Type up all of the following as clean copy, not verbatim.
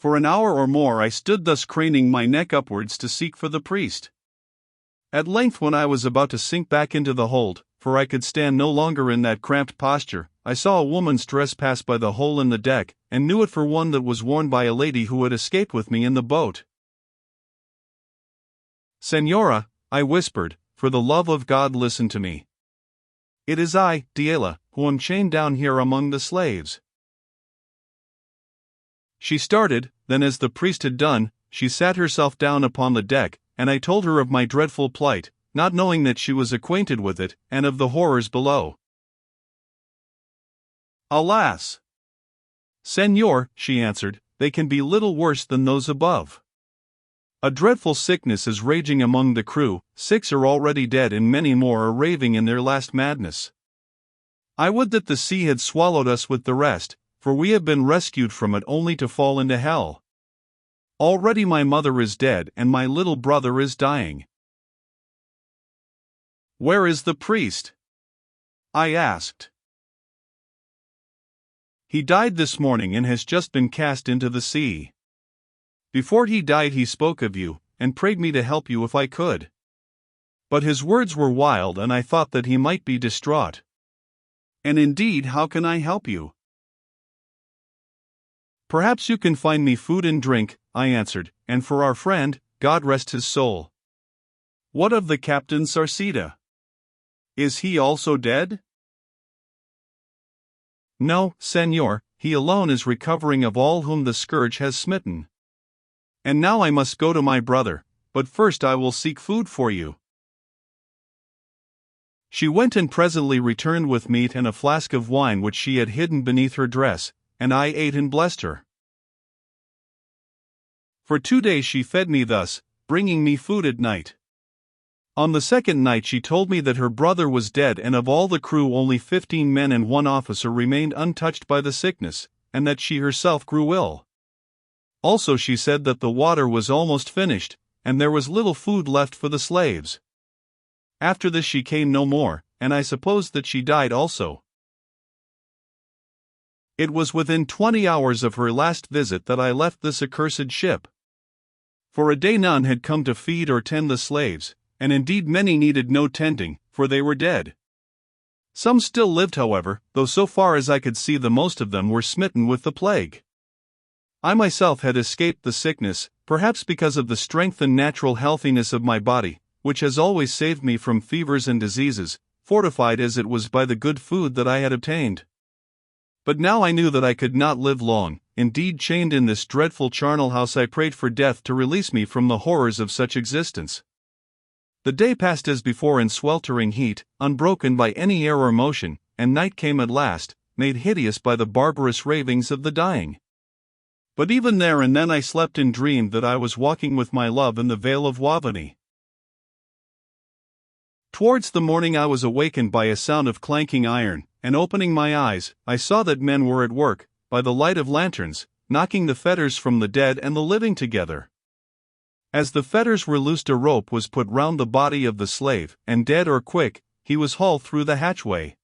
For an hour or more I stood thus craning my neck upwards to seek for the priest. At length, when I was about to sink back into the hold, for I could stand no longer in that cramped posture, I saw a woman's dress pass by the hole in the deck, and knew it for one that was worn by a lady who had escaped with me in the boat. "Senora," I whispered, "for the love of God listen to me. It is I, Diela, who am chained down here among the slaves." She started, then as the priest had done, she sat herself down upon the deck, and I told her of my dreadful plight, not knowing that she was acquainted with it, and of the horrors below. "Alas! Senor," she answered, "they can be little worse than those above. A dreadful sickness is raging among the crew, 6 are already dead and many more are raving in their last madness. I would that the sea had swallowed us with the rest, for we have been rescued from it only to fall into hell. Already my mother is dead and my little brother is dying." "Where is the priest?" I asked. "He died this morning and has just been cast into the sea. Before he died he spoke of you, and prayed me to help you if I could. But his words were wild and I thought that he might be distraught. And indeed, how can I help you?" "Perhaps you can find me food and drink," I answered, "and for our friend, God rest his soul." "What of the Captain Sarceda? Is he also dead?" "No, senor, he alone is recovering of all whom the scourge has smitten. And now I must go to my brother, but first I will seek food for you." She went and presently returned with meat and a flask of wine which she had hidden beneath her dress, and I ate and blessed her. For 2 days she fed me thus, bringing me food at night. On the second night she told me that her brother was dead and of all the crew only 15 men and 1 officer remained untouched by the sickness, and that she herself grew ill. Also she said that the water was almost finished, and there was little food left for the slaves. After this she came no more, and I supposed that she died also. It was within 20 hours of her last visit that I left this accursed ship. For a day none had come to feed or tend the slaves, and indeed many needed no tending, for they were dead. Some still lived, however, though so far as I could see the most of them were smitten with the plague. I myself had escaped the sickness, perhaps because of the strength and natural healthiness of my body, which has always saved me from fevers and diseases, fortified as it was by the good food that I had obtained. But now I knew that I could not live long. Indeed, chained in this dreadful charnel house, I prayed for death to release me from the horrors of such existence. The day passed as before in sweltering heat, unbroken by any air or motion, and night came at last, made hideous by the barbarous ravings of the dying. But even there and then I slept and dreamed that I was walking with my love in the Vale of Wavani. Towards the morning I was awakened by a sound of clanking iron, and opening my eyes, I saw that men were at work, by the light of lanterns, knocking the fetters from the dead and the living together. As the fetters were loosed, a rope was put round the body of the slave, and dead or quick, he was hauled through the hatchway.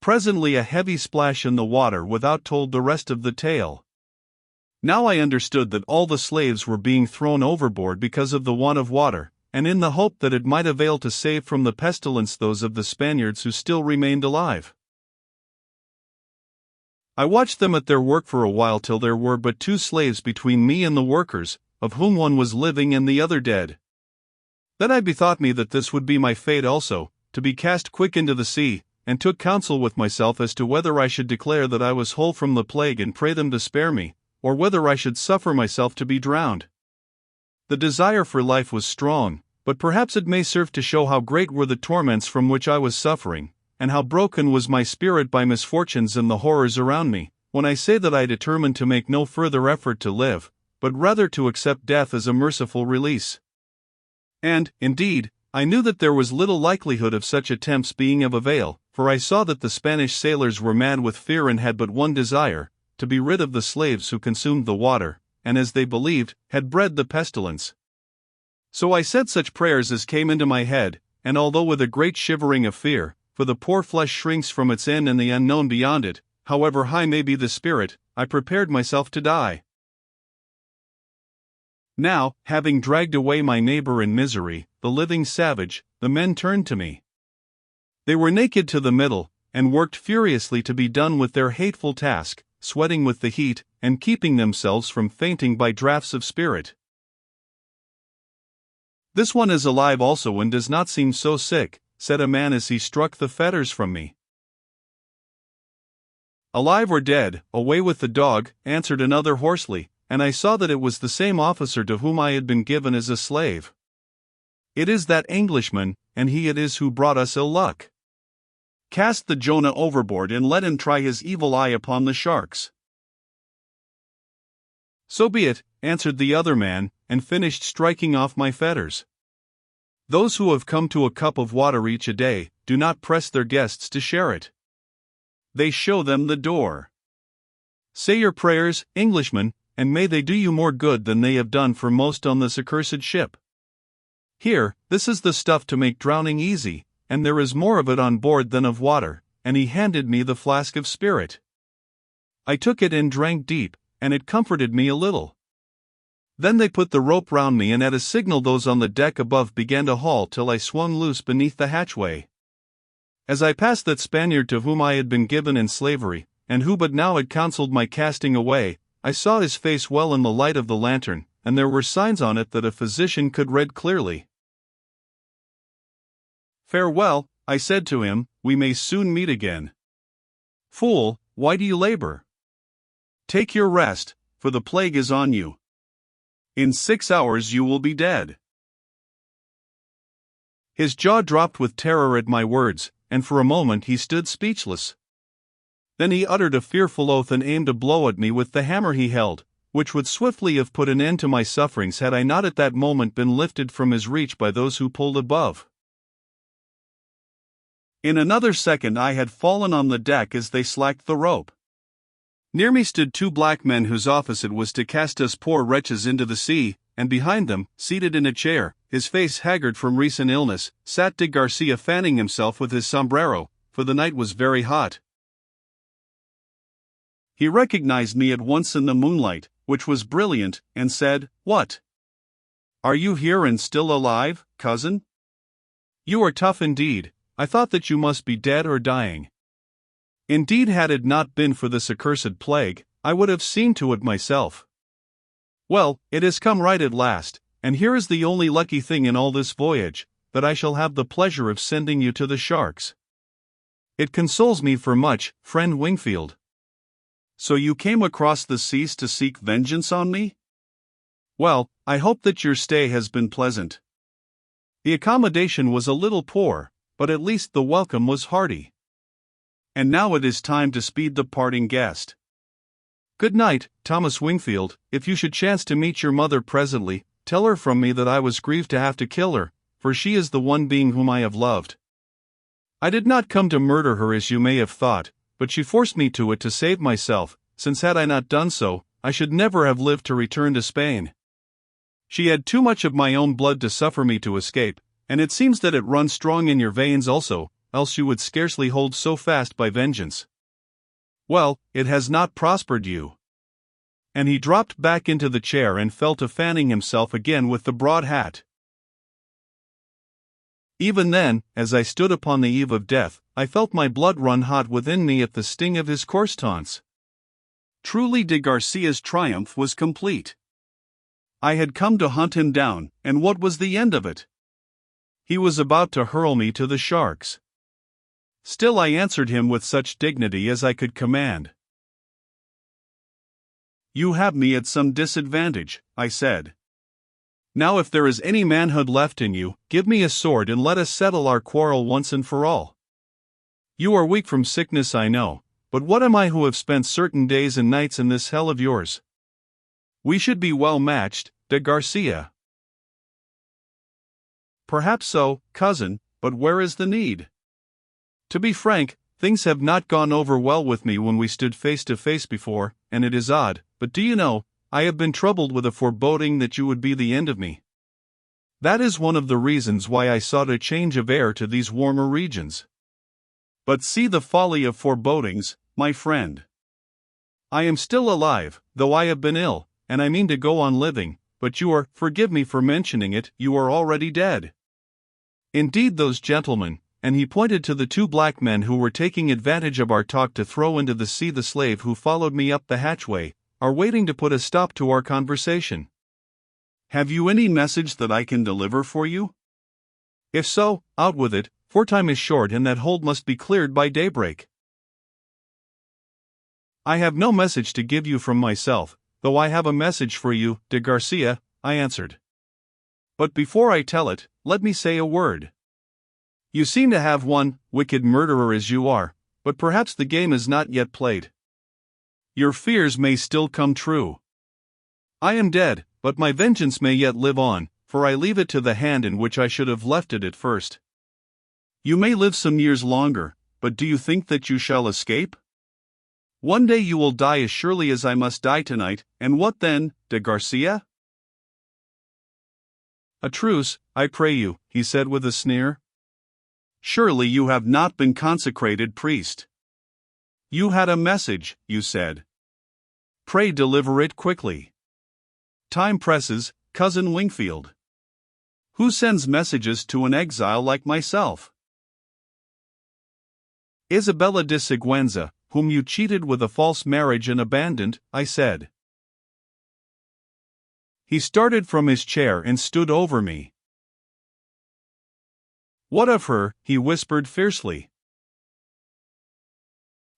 Presently a heavy splash in the water without told the rest of the tale. Now I understood that all the slaves were being thrown overboard because of the want of water, and in the hope that it might avail to save from the pestilence those of the Spaniards who still remained alive. I watched them at their work for a while till there were but 2 slaves between me and the workers, of whom one was living and the other dead. Then I bethought me that this would be my fate also, to be cast quick into the sea, and took counsel with myself as to whether I should declare that I was whole from the plague and pray them to spare me, or whether I should suffer myself to be drowned. The desire for life was strong, but perhaps it may serve to show how great were the torments from which I was suffering, and how broken was my spirit by misfortunes and the horrors around me, when I say that I determined to make no further effort to live, but rather to accept death as a merciful release. And, indeed, I knew that there was little likelihood of such attempts being of avail, for I saw that the Spanish sailors were mad with fear and had but one desire, to be rid of the slaves who consumed the water, and as they believed, had bred the pestilence. So I said such prayers as came into my head, and although with a great shivering of fear, for the poor flesh shrinks from its end and the unknown beyond it, however high may be the spirit, I prepared myself to die. Now, having dragged away my neighbor in misery, the living savage, the men turned to me. They were naked to the middle, and worked furiously to be done with their hateful task, sweating with the heat, and keeping themselves from fainting by draughts of spirit. "This one is alive also and does not seem so sick," said a man as he struck the fetters from me. "Alive or dead, away with the dog," answered another hoarsely, and I saw that it was the same officer to whom I had been given as a slave. "It is that Englishman, and he it is who brought us ill luck. Cast the Jonah overboard and let him try his evil eye upon the sharks." "So be it," answered the other man, and finished striking off my fetters. Those who have come to a cup of water each a day, do not press their guests to share it. They show them the door. Say your prayers, Englishmen, and may they do you more good than they have done for most on this accursed ship. Here, this is the stuff to make drowning easy, and there is more of it on board than of water, and he handed me the flask of spirit. I took it and drank deep, and it comforted me a little. Then they put the rope round me, and at a signal those on the deck above began to haul till I swung loose beneath the hatchway. As I passed that Spaniard to whom I had been given in slavery, and who but now had counselled my casting away, I saw his face well in the light of the lantern, and there were signs on it that a physician could read clearly. "Farewell," I said to him, "we may soon meet again." "Fool, why do you labor? Take your rest, for the plague is on you. In 6 hours you will be dead." His jaw dropped with terror at my words, and for a moment he stood speechless. Then he uttered a fearful oath and aimed a blow at me with the hammer he held, which would swiftly have put an end to my sufferings had I not at that moment been lifted from his reach by those who pulled above. In another second I had fallen on the deck as they slacked the rope. Near me stood 2 black men whose office it was to cast us poor wretches into the sea, and behind them, seated in a chair, his face haggard from recent illness, sat de Garcia fanning himself with his sombrero, for the night was very hot. He recognized me at once in the moonlight, which was brilliant, and said, "What? Are you here and still alive, cousin? You are tough indeed. I thought that you must be dead or dying. Indeed, had it not been for this accursed plague, I would have seen to it myself. Well, it has come right at last, and here is the only lucky thing in all this voyage, that I shall have the pleasure of sending you to the sharks. It consoles me for much, friend Wingfield." "So you came across the seas to seek vengeance on me? Well, I hope that your stay has been pleasant. The accommodation was a little poor, but at least the welcome was hearty. And now it is time to speed the parting guest. Good night, Thomas Wingfield. If you should chance to meet your mother presently, tell her from me that I was grieved to have to kill her, for she is the one being whom I have loved. I did not come to murder her as you may have thought, but she forced me to it to save myself, since had I not done so, I should never have lived to return to Spain. She had too much of my own blood to suffer me to escape, and it seems that it runs strong in your veins also, else you would scarcely hold so fast by vengeance. Well, it has not prospered you." And he dropped back into the chair and fell to fanning himself again with the broad hat. Even then, as I stood upon the eve of death, I felt my blood run hot within me at the sting of his coarse taunts. Truly de Garcia's triumph was complete. I had come to hunt him down, and what was the end of it? He was about to hurl me to the sharks. Still I answered him with such dignity as I could command. "You have me at some disadvantage," I said. "Now if there is any manhood left in you, give me a sword and let us settle our quarrel once and for all. You are weak from sickness, I know, but what am I who have spent certain days and nights in this hell of yours? We should be well matched, de Garcia." "Perhaps so, cousin, but where is the need? To be frank, things have not gone over well with me when we stood face to face before, and it is odd, but do you know, I have been troubled with a foreboding that you would be the end of me. That is one of the reasons why I sought a change of air to these warmer regions. But see the folly of forebodings, my friend. I am still alive, though I have been ill, and I mean to go on living, but you are, forgive me for mentioning it, you are already dead. Indeed, those gentlemen," and he pointed to the two black men who were taking advantage of our talk to throw into the sea the slave who followed me up the hatchway, "are waiting to put a stop to our conversation. Have you any message that I can deliver for you? If so, out with it, for time is short and that hold must be cleared by daybreak." "I have no message to give you from myself, though I have a message for you, de Garcia," I answered. "But before I tell it, let me say a word. You seem to have one, wicked murderer as you are, but perhaps the game is not yet played. Your fears may still come true. I am dead, but my vengeance may yet live on, for I leave it to the hand in which I should have left it at first. You may live some years longer, but do you think that you shall escape? One day you will die as surely as I must die tonight, and what then, de Garcia?" "A truce, I pray you," he said with a sneer. "Surely you have not been consecrated priest. You had a message, you said. Pray deliver it quickly. Time presses, cousin Wingfield. Who sends messages to an exile like myself?" "Isabella de Siguenza, whom you cheated with a false marriage and abandoned," I said. He started from his chair and stood over me. "What of her?" he whispered fiercely.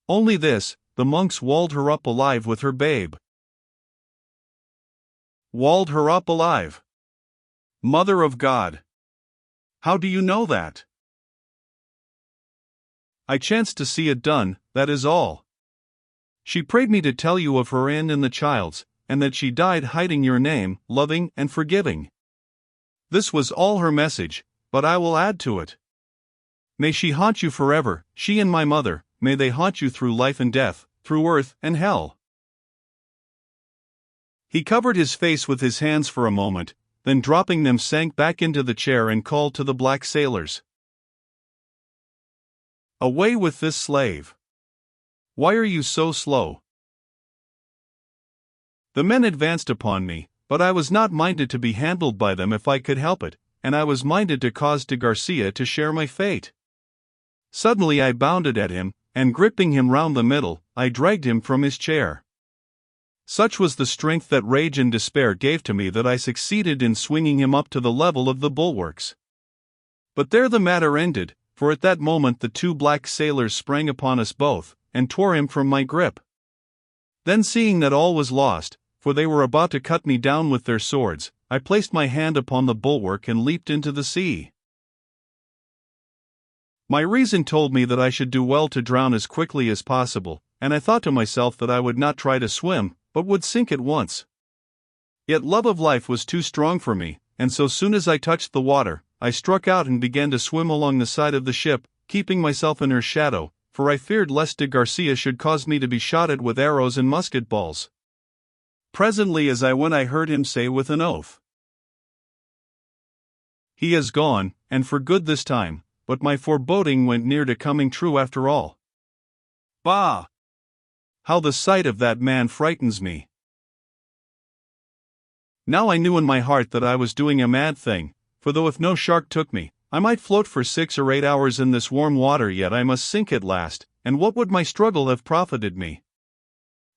"Only this, the monks walled her up alive with her babe." "Walled her up alive? Mother of God! How do you know that?" "I chanced to see it done, that is all. She prayed me to tell you of her and the child's, and that she died hiding your name, loving and forgiving. This was all her message, but I will add to it. May she haunt you forever, she and my mother, may they haunt you through life and death, through earth and hell." He covered his face with his hands for a moment, then dropping them sank back into the chair and called to the black sailors. "Away with this slave. Why are you so slow?" The men advanced upon me, but I was not minded to be handled by them if I could help it, and I was minded to cause de Garcia to share my fate. Suddenly I bounded at him, and gripping him round the middle, I dragged him from his chair. Such was the strength that rage and despair gave to me that I succeeded in swinging him up to the level of the bulwarks. But there the matter ended, for at that moment the two black sailors sprang upon us both, and tore him from my grip. Then seeing that all was lost, for they were about to cut me down with their swords, I placed my hand upon the bulwark and leaped into the sea. My reason told me that I should do well to drown as quickly as possible, and I thought to myself that I would not try to swim, but would sink at once. Yet love of life was too strong for me, and so soon as I touched the water, I struck out and began to swim along the side of the ship, keeping myself in her shadow, for I feared lest de Garcia should cause me to be shot at with arrows and musket balls. Presently as I went I heard him say with an oath, "He is gone, and for good this time," but my foreboding went near to coming true after all. Bah! How the sight of that man frightens me. Now I knew in my heart that I was doing a mad thing, for though if no shark took me, I might float for 6 or 8 hours in this warm water, yet I must sink at last, and what would my struggle have profited me?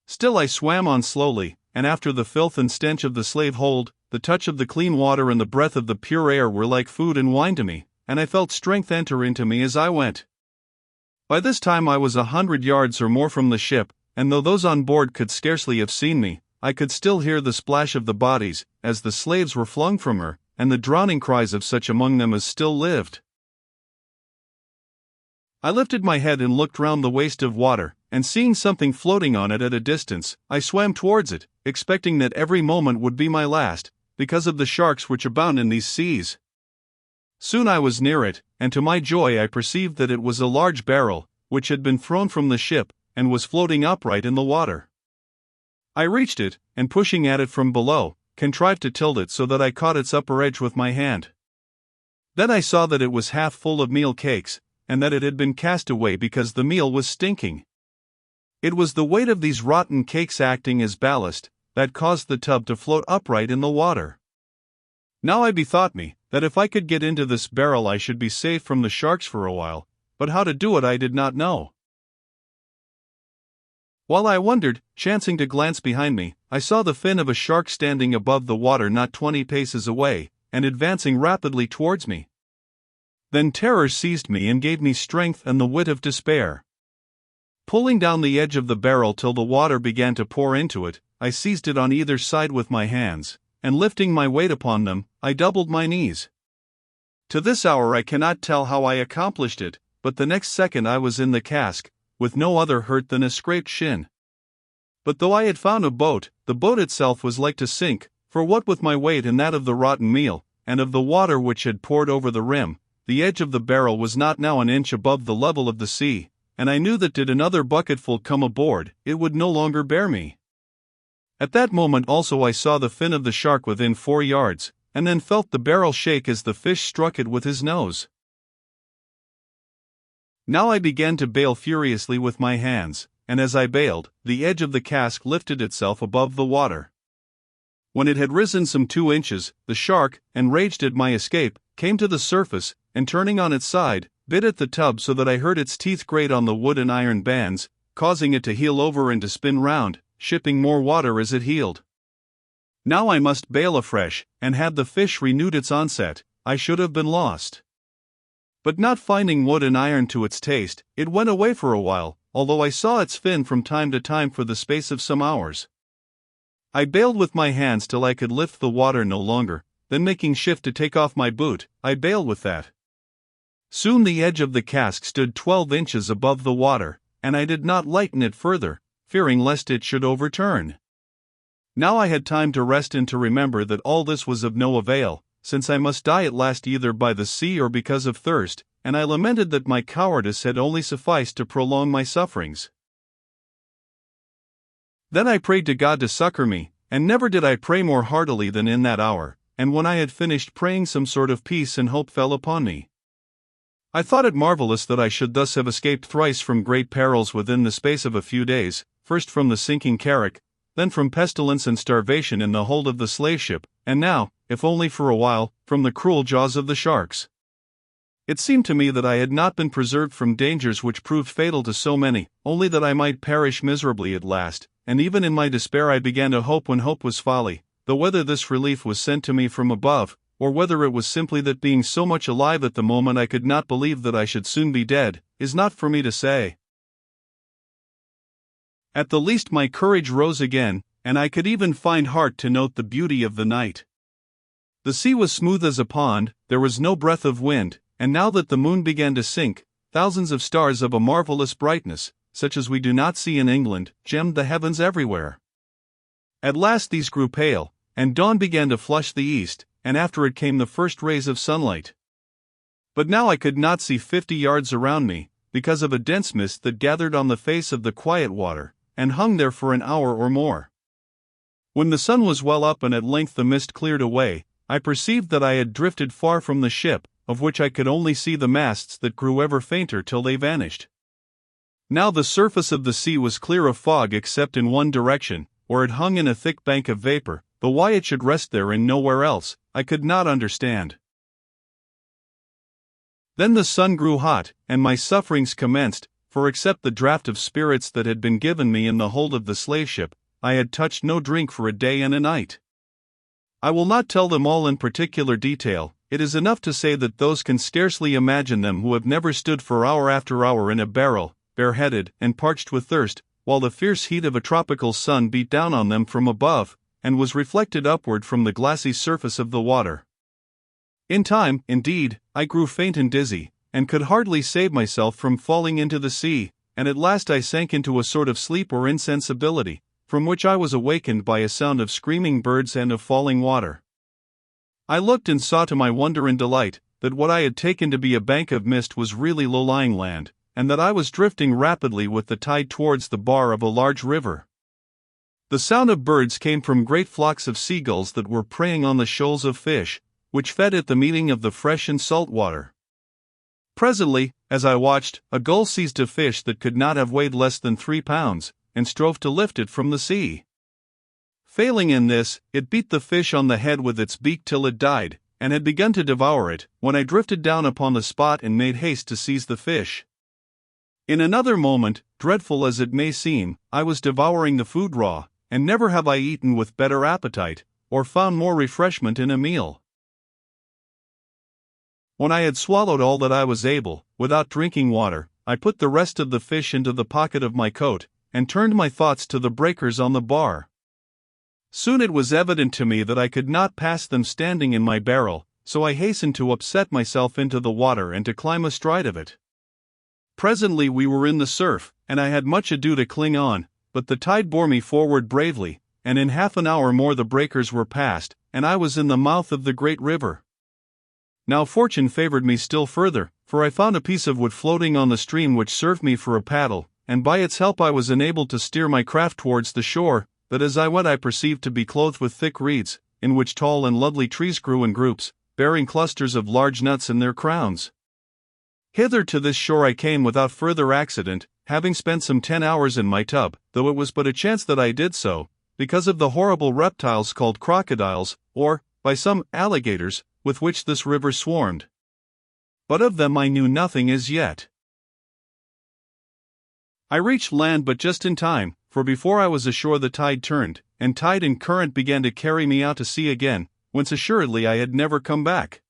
Still I swam on slowly, and after the filth and stench of the slave hold, the touch of the clean water and the breath of the pure air were like food and wine to me, and I felt strength enter into me as I went. By this time I was 100 yards or more from the ship, and though those on board could scarcely have seen me, I could still hear the splash of the bodies, as the slaves were flung from her, and the drowning cries of such among them as still lived. I lifted my head and looked round the waste of water, and seeing something floating on it at a distance, I swam towards it, expecting that every moment would be my last, because of the sharks which abound in these seas. Soon I was near it, and to my joy I perceived that it was a large barrel, which had been thrown from the ship, and was floating upright in the water. I reached it, and pushing at it from below, contrived to tilt it so that I caught its upper edge with my hand. Then I saw that it was half full of meal cakes, and that it had been cast away because the meal was stinking. It was the weight of these rotten cakes acting as ballast that caused the tub to float upright in the water. Now I bethought me, that if I could get into this barrel I should be safe from the sharks for a while, but how to do it I did not know. While I wondered, chancing to glance behind me, I saw the fin of a shark standing above the water not 20 paces away, and advancing rapidly towards me. Then terror seized me and gave me strength and the wit of despair. Pulling down the edge of the barrel till the water began to pour into it, I seized it on either side with my hands, and lifting my weight upon them, I doubled my knees. To this hour I cannot tell how I accomplished it, but the next second I was in the cask, with no other hurt than a scraped shin. But though I had found a boat, the boat itself was like to sink, for what with my weight and that of the rotten meal, and of the water which had poured over the rim, the edge of the barrel was not now an inch above the level of the sea, and I knew that did another bucketful come aboard, it would no longer bear me. At that moment also I saw the fin of the shark within 4 yards, and then felt the barrel shake as the fish struck it with his nose. Now I began to bail furiously with my hands, and as I bailed, the edge of the cask lifted itself above the water. When it had risen some 2 inches, the shark, enraged at my escape, came to the surface, and turning on its side, bit at the tub so that I heard its teeth grate on the wood and iron bands, causing it to heel over and to spin round, shipping more water as it heeled. Now I must bail afresh, and had the fish renewed its onset, I should have been lost. But not finding wood and iron to its taste, it went away for a while, although I saw its fin from time to time for the space of some hours. I bailed with my hands till I could lift the water no longer, then making shift to take off my boot, I bailed with that. Soon the edge of the cask stood 12 inches above the water, and I did not lighten it further, fearing lest it should overturn. Now I had time to rest and to remember that all this was of no avail, since I must die at last either by the sea or because of thirst, and I lamented that my cowardice had only sufficed to prolong my sufferings. Then I prayed to God to succor me, and never did I pray more heartily than in that hour, and when I had finished praying some sort of peace and hope fell upon me. I thought it marvelous that I should thus have escaped thrice from great perils within the space of a few days, first from the sinking carrack, then from pestilence and starvation in the hold of the slave ship, and now, if only for a while, from the cruel jaws of the sharks. It seemed to me that I had not been preserved from dangers which proved fatal to so many, only that I might perish miserably at last, and even in my despair I began to hope when hope was folly, though whether this relief was sent to me from above, or whether it was simply that being so much alive at the moment I could not believe that I should soon be dead, is not for me to say. At the least my courage rose again, and I could even find heart to note the beauty of the night. The sea was smooth as a pond, there was no breath of wind, and now that the moon began to sink, thousands of stars of a marvelous brightness, such as we do not see in England, gemmed the heavens everywhere. At last these grew pale, and dawn began to flush the east, and after it came the first rays of sunlight. But now I could not see 50 yards around me, because of a dense mist that gathered on the face of the quiet water, and hung there for an hour or more. When the sun was well up and at length the mist cleared away, I perceived that I had drifted far from the ship, of which I could only see the masts that grew ever fainter till they vanished. Now the surface of the sea was clear of fog except in one direction, where it hung in a thick bank of vapor, though why it should rest there and nowhere else, I could not understand. Then the sun grew hot, and my sufferings commenced, for except the draught of spirits that had been given me in the hold of the slave ship, I had touched no drink for a day and a night. I will not tell them all in particular detail, it is enough to say that those can scarcely imagine them who have never stood for hour after hour in a barrel, bareheaded and parched with thirst, while the fierce heat of a tropical sun beat down on them from above, and was reflected upward from the glassy surface of the water. In time, indeed, I grew faint and dizzy, and could hardly save myself from falling into the sea, and at last I sank into a sort of sleep or insensibility, from which I was awakened by a sound of screaming birds and of falling water. I looked and saw to my wonder and delight, that what I had taken to be a bank of mist was really low-lying land, and that I was drifting rapidly with the tide towards the bar of a large river. The sound of birds came from great flocks of seagulls that were preying on the shoals of fish, which fed at the meeting of the fresh and salt water. Presently, as I watched, a gull seized a fish that could not have weighed less than 3 pounds, and strove to lift it from the sea. Failing in this, it beat the fish on the head with its beak till it died, and had begun to devour it, when I drifted down upon the spot and made haste to seize the fish. In another moment, dreadful as it may seem, I was devouring the food raw, and never have I eaten with better appetite, or found more refreshment in a meal. When I had swallowed all that I was able, without drinking water, I put the rest of the fish into the pocket of my coat, and turned my thoughts to the breakers on the bar. Soon it was evident to me that I could not pass them standing in my barrel, so I hastened to upset myself into the water and to climb astride of it. Presently we were in the surf, and I had much ado to cling on, but the tide bore me forward bravely, and in half an hour more the breakers were past, and I was in the mouth of the great river. Now fortune favored me still further, for I found a piece of wood floating on the stream which served me for a paddle, and by its help I was enabled to steer my craft towards the shore, that as I went I perceived to be clothed with thick reeds, in which tall and lovely trees grew in groups, bearing clusters of large nuts in their crowns. Hither to this shore I came without further accident, having spent some 10 hours in my tub, though it was but a chance that I did so, because of the horrible reptiles called crocodiles, or, by some, alligators, with which this river swarmed. But of them I knew nothing as yet. I reached land but just in time, for before I was ashore the tide turned, and tide and current began to carry me out to sea again, whence assuredly I had never come back.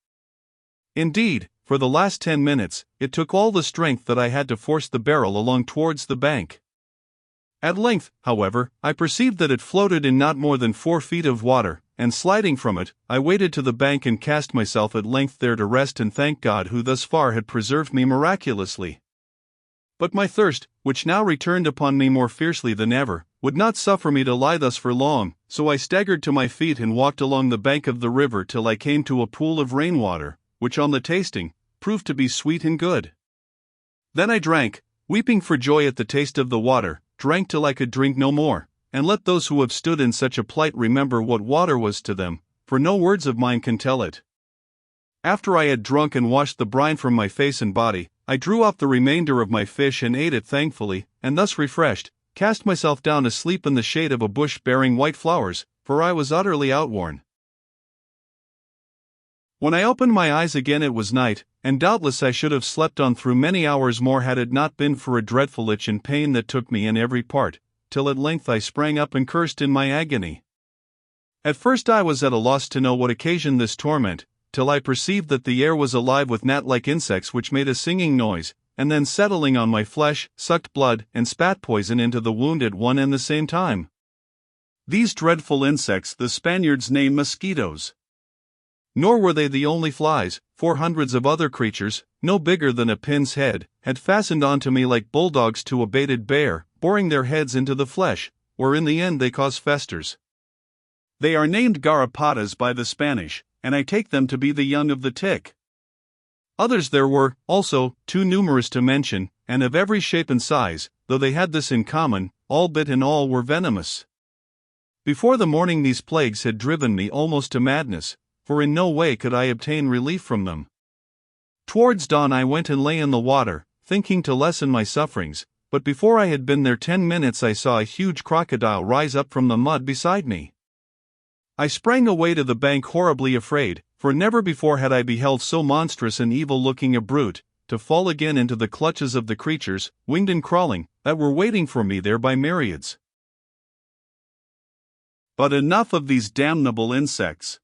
Indeed, for the last 10 minutes, it took all the strength that I had to force the barrel along towards the bank. At length, however, I perceived that it floated in not more than 4 feet of water, and sliding from it, I waded to the bank and cast myself at length there to rest and thank God who thus far had preserved me miraculously. But my thirst, which now returned upon me more fiercely than ever, would not suffer me to lie thus for long, so I staggered to my feet and walked along the bank of the river till I came to a pool of rainwater, which on the tasting, proved to be sweet and good. Then I drank, weeping for joy at the taste of the water, drank till I could drink no more, and let those who have stood in such a plight remember what water was to them, for no words of mine can tell it. After I had drunk and washed the brine from my face and body, I drew off the remainder of my fish and ate it thankfully, and thus refreshed, cast myself down to sleep in the shade of a bush bearing white flowers, for I was utterly outworn. When I opened my eyes again it was night, and doubtless I should have slept on through many hours more had it not been for a dreadful itch and pain that took me in every part, till at length I sprang up and cursed in my agony. At first I was at a loss to know what occasioned this torment, till I perceived that the air was alive with gnat-like insects which made a singing noise, and then settling on my flesh, sucked blood, and spat poison into the wound at one and the same time. These dreadful insects the Spaniards name mosquitoes. Nor were they the only flies, for hundreds of other creatures, no bigger than a pin's head, had fastened onto me like bulldogs to a baited bear, boring their heads into the flesh, where in the end they cause festers. They are named garrapatas by the Spanish, and I take them to be the young of the tick. Others there were, also, too numerous to mention, and of every shape and size, though they had this in common, all bit and all were venomous. Before the morning these plagues had driven me almost to madness, for in no way could I obtain relief from them. Towards dawn I went and lay in the water, thinking to lessen my sufferings, but before I had been there 10 minutes I saw a huge crocodile rise up from the mud beside me. I sprang away to the bank horribly afraid, for never before had I beheld so monstrous and evil-looking a brute, to fall again into the clutches of the creatures, winged and crawling, that were waiting for me there by myriads. But enough of these damnable insects.